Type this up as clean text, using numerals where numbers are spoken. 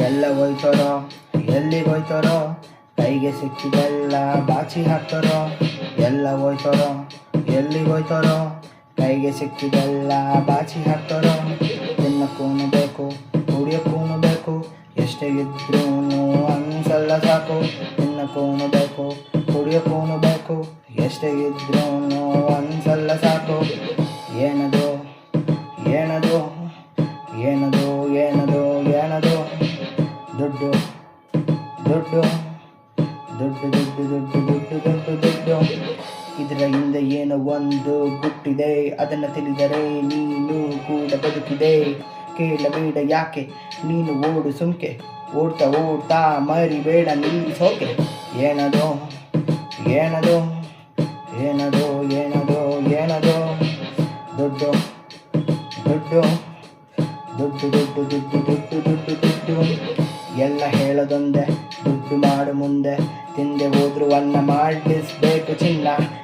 ಎಲ್ಲ ಹೋಯ್ತಾರೋ ಎಲ್ಲಿಗೆ ಹೋಯ್ತಾರೋ, ಕೈಗೆ ಸಿಕ್ಕಿದೆಲ್ಲ ಬಾಚಿ ಹಾಕ್ತಾರೋ. ಎಲ್ಲ ಹೋಯ್ತಾರೋ ಎಲ್ಲಿಗೆ ಹೋಯ್ತಾರೋ, ಕೈಗೆ ಸಿಕ್ಕಿದೆಲ್ಲ ಬಾಚಿ ಹಾಕ್ತಾರೋ. ತಿನ್ನಕ್ಕೂನು ಬೇಕು ಕುಡಿಯೋಕ್ಕೂನು ಬೇಕು, ಎಷ್ಟೇ ಇದ್ರೂ ಅನ್ಸಲ್ಲ ಸಾಕು. ತಿನ್ನಕ್ಕೂನು ಬೇಕು ಕುಡಿಯೋಕ್ಕೂನು ಬೇಕು, ಎಷ್ಟೇ ಇದ್ರೂ ಅನ್ಸಲ್ಲ ಸಾಕು. ಏನದು ಏನದು ಏನದು ಏನದು ಏನದು, ದುಡ್ಡು ದುಡ್ಡು ದುಡ್ಡು ದುಡ್ಡು ದುಡ್ಡು ದುಡ್ಡು ದುಡ್ಡು ದುಡ್ಡು. ಇದರ ಹಿಂದೆ ಏನೋ ಒಂದು ಗುಟ್ಟಿದೆ, ಅದನ್ನು ತಿಳಿದರೆ ನೀನು ಕೂಡ ಬದುಕಿದೆ. ಕೇಳಬೇಡ ಯಾಕೆ ನೀನು ಓಡು ಸುಮ್ಕೆ, ಓಡ್ತಾ ಓಡ್ತಾ ಮರಿಬೇಡ ನಿಲ್ಲಿಸೋಕೆ. ಏನದು ಏನದು ಏನದು ಏನದು ಏನದು, ದುಡ್ಡು ದುಡ್ಡು ದುಡ್ಡು ದುಡ್ಡು ದುಡ್ಡು ದುಡ್ಡು ದುಡ್ಡು ದುಡ್ಡು. ಎಲ್ಲ ಹೇಳೋದೊಂದೇ, ದುಡ್ಡು ಮಾಡು ಮುಂದೆ. ತಿಂದೆ ಹೋದ್ರು ಅನ್ನ ಮಾಡಿಸ್ಬೇಕು ಚಿನ್ನ.